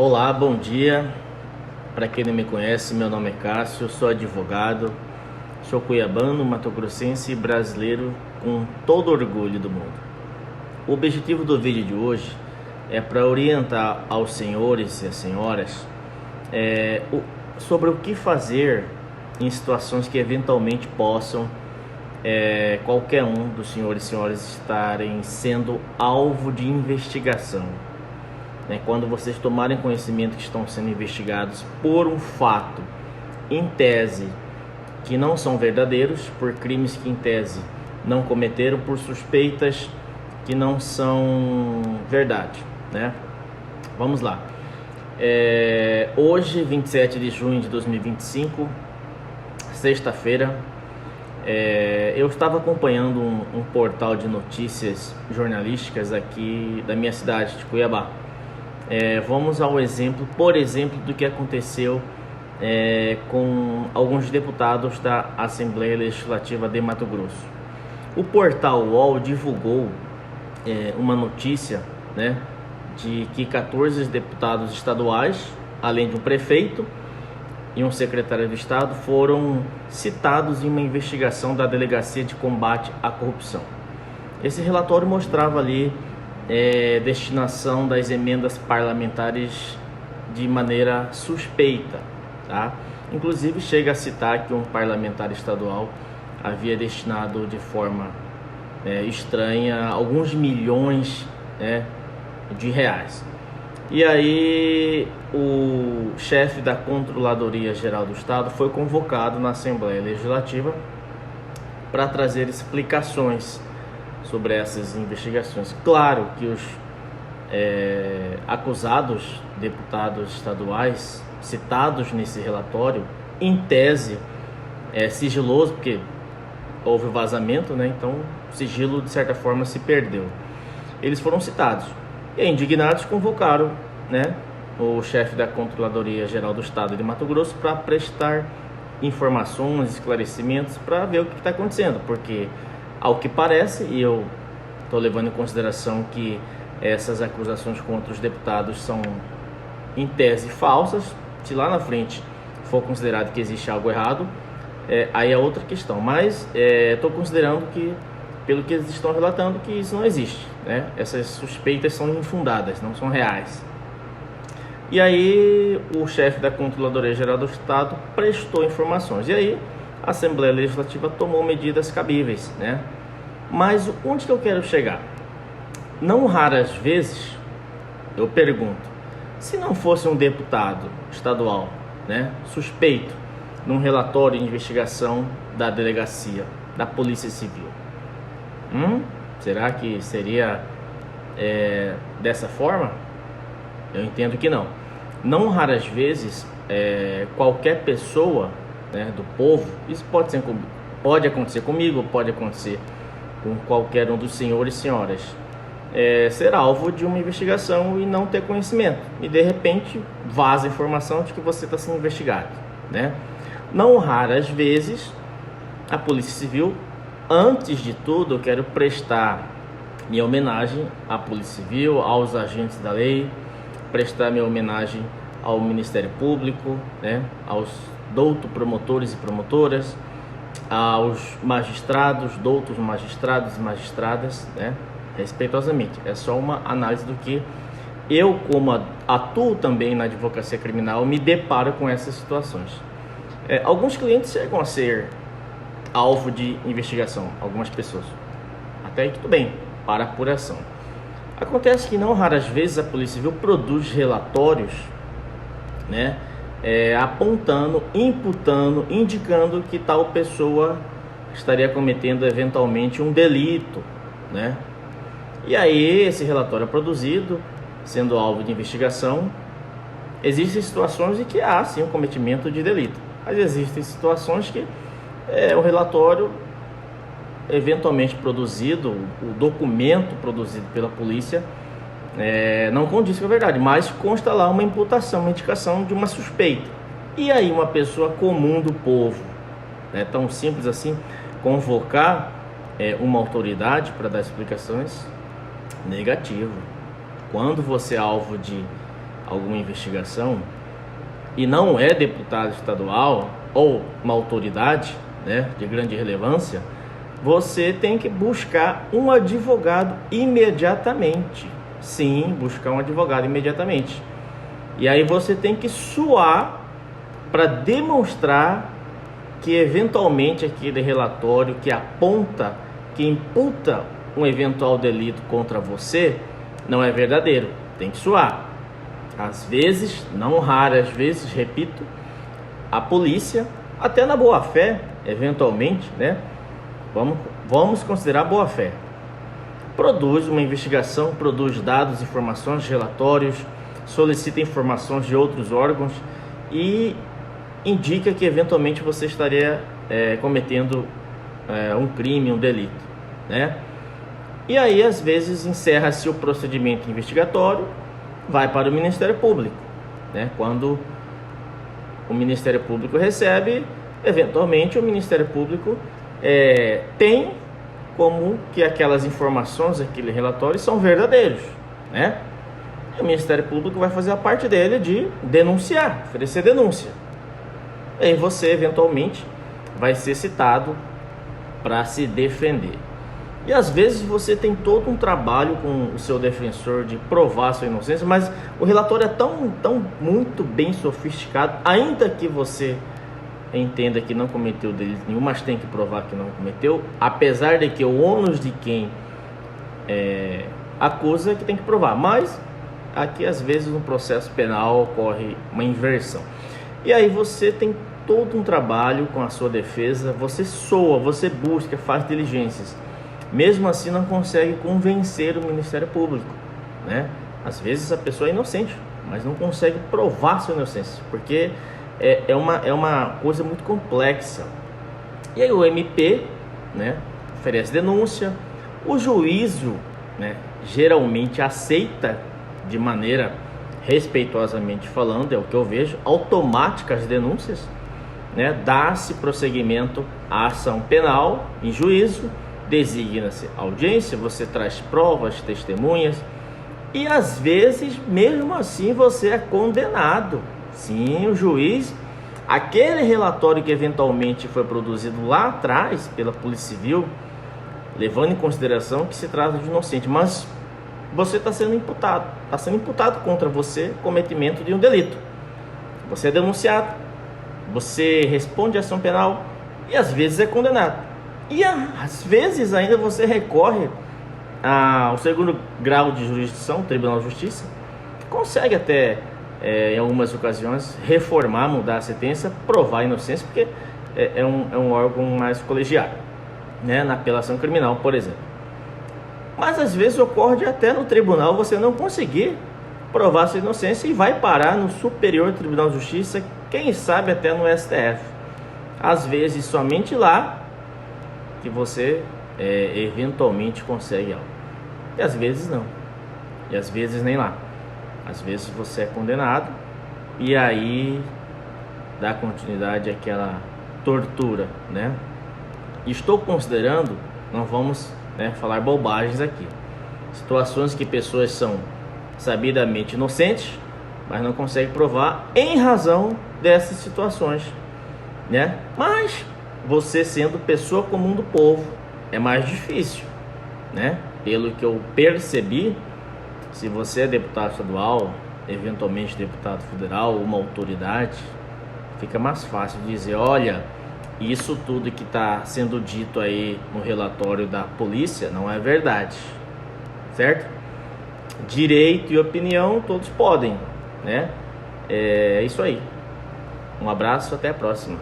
Olá, bom dia. Para quem não me conhece, meu nome é Cássio, sou advogado, sou cuiabano, mato-grossense e brasileiro com todo orgulho do mundo. O objetivo do vídeo de hoje é para orientar aos senhores e às senhoras sobre o que fazer em situações que eventualmente possam qualquer um dos senhores e senhoras estarem sendo alvo de investigação. Quando vocês tomarem conhecimento que estão sendo investigados por um fato, em tese, que não são verdadeiros, por crimes que em tese não cometeram, por suspeitas que não são verdade, né? Vamos lá. Hoje, 27 de junho de 2025, sexta-feira, eu estava acompanhando um portal de notícias jornalísticas aqui da minha cidade, de Cuiabá. Vamos ao exemplo, por exemplo, do que aconteceu com alguns deputados da Assembleia Legislativa de Mato Grosso. O portal UOL divulgou uma notícia, de que 14 deputados estaduais, além de um prefeito e um secretário de Estado, foram citados em uma investigação da Delegacia de Combate à Corrupção. Esse relatório mostrava ali destinação das emendas parlamentares de maneira suspeita, tá? Inclusive chega a citar que um parlamentar estadual havia destinado de forma estranha alguns milhões de reais. E aí o chefe da Controladoria Geral do Estado foi convocado na Assembleia Legislativa para trazer explicações sobre essas investigações. Claro que os acusados, deputados estaduais citados nesse relatório, em tese é sigiloso, porque houve vazamento, então o sigilo de certa forma se perdeu. Eles foram citados e, indignados, convocaram o chefe da Controladoria Geral do Estado de Mato Grosso para prestar informações, esclarecimentos, para ver o que está acontecendo, porque ao que parece, e eu estou levando em consideração que essas acusações contra os deputados são, em tese, falsas. Se lá na frente for considerado que existe algo errado, aí é outra questão. Mas estou considerando que, pelo que eles estão relatando, que isso não existe. Essas suspeitas são infundadas, não são reais. E aí o chefe da Controladoria Geral do Estado prestou informações. E aí a Assembleia Legislativa tomou medidas cabíveis, Mas onde que eu quero chegar? Não raras vezes eu pergunto, se não fosse um deputado estadual, suspeito num relatório de investigação da delegacia, da Polícia Civil, será que seria dessa forma? Eu entendo que não. Não raras vezes qualquer pessoa do povo, isso pode acontecer comigo, pode acontecer com qualquer um dos senhores e senhoras, ser alvo de uma investigação e não ter conhecimento, e de repente vaza a informação de que você está sendo investigado, Não raras vezes a Polícia Civil, antes de tudo, eu quero prestar minha homenagem à Polícia Civil, aos agentes da lei, prestar minha homenagem ao Ministério Público, aos doutos promotores e promotoras, aos magistrados, doutos magistrados e magistradas, respeitosamente. É só uma análise do que eu, como atuo também na advocacia criminal, me deparo com essas situações. Alguns clientes chegam a ser alvo de investigação, algumas pessoas. Até aí tudo bem, para apuração. Acontece que não raras vezes a Polícia Civil produz relatórios, apontando, imputando, indicando que tal pessoa estaria cometendo eventualmente um delito, E aí esse relatório é produzido, sendo alvo de investigação. Existem situações em que há sim um cometimento de delito, mas existem situações que o relatório eventualmente produzido, o documento produzido pela polícia não condiz com a verdade, mas consta lá uma imputação, uma indicação de uma suspeita. E aí uma pessoa comum do povo, tão simples assim, convocar uma autoridade para dar explicações? Negativo. Quando você é alvo de alguma investigação e não é deputado estadual ou uma autoridade, né, de grande relevância, você tem que buscar um advogado imediatamente. Sim, buscar um advogado imediatamente. E aí você tem que suar para demonstrar que eventualmente aquele relatório que aponta, que imputa um eventual delito contra você, não é verdadeiro. Tem que suar. Às vezes, não raras vezes, repito, a polícia, até na boa fé, eventualmente, né? Vamos considerar boa fé. Produz uma investigação, produz dados, informações, relatórios, solicita informações de outros órgãos e indica que eventualmente você estaria cometendo um crime, um delito, né? E aí às vezes encerra-se o procedimento investigatório, vai para o Ministério Público, né? Quando o Ministério Público recebe, eventualmente o Ministério Público tem como que aquelas informações, aquele relatório são verdadeiros, né? E o Ministério Público vai fazer a parte dele de denunciar, oferecer denúncia. E aí você eventualmente vai ser citado para se defender. E às vezes você tem todo um trabalho com o seu defensor de provar a sua inocência, mas o relatório é tão muito bem sofisticado, ainda que você entenda que não cometeu delito nenhum, mas tem que provar que não cometeu, apesar de que o ônus de quem acusa é que tem que provar. Mas aqui às vezes no processo penal ocorre uma inversão. E aí você tem todo um trabalho com a sua defesa, você soa, você busca, faz diligências. Mesmo assim não consegue convencer o Ministério Público, né? Às vezes a pessoa é inocente, mas não consegue provar sua inocência, porque é uma coisa muito complexa. E aí o MP, né, oferece denúncia, o juízo, né, geralmente aceita de maneira, respeitosamente falando, é o que eu vejo, automática as denúncias, né? Dá-se prosseguimento à ação penal em juízo, designa-se audiência, você traz provas, testemunhas e às vezes mesmo assim você é condenado. Sim, o juiz, aquele relatório que eventualmente foi produzido lá atrás pela Polícia Civil, levando em consideração que se trata de inocente, mas você está sendo imputado contra você cometimento de um delito. Você é denunciado, você responde à ação penal e às vezes é condenado. E às vezes ainda você recorre ao segundo grau de jurisdição, Tribunal de Justiça, consegue até, em algumas ocasiões, reformar, mudar a sentença, provar a inocência, porque é um órgão mais colegiado, né? Na apelação criminal, por exemplo. Mas às vezes ocorre de até no tribunal você não conseguir provar sua inocência e vai parar no Superior Tribunal de Justiça, quem sabe até no STF. Às vezes somente lá que você eventualmente consegue algo. E às vezes não. E às vezes nem lá. Às vezes você é condenado e aí dá continuidade àquela tortura, né? Estou considerando, não vamos, né, falar bobagens aqui, situações que pessoas são sabidamente inocentes, mas não conseguem provar em razão dessas situações, né? Mas você sendo pessoa comum do povo é mais difícil, né? Pelo que eu percebi, se você é deputado estadual, eventualmente deputado federal, uma autoridade, fica mais fácil dizer, olha, isso tudo que está sendo dito aí no relatório da polícia não é verdade, certo? Direito e opinião todos podem, né? É isso aí. Um abraço, até a próxima.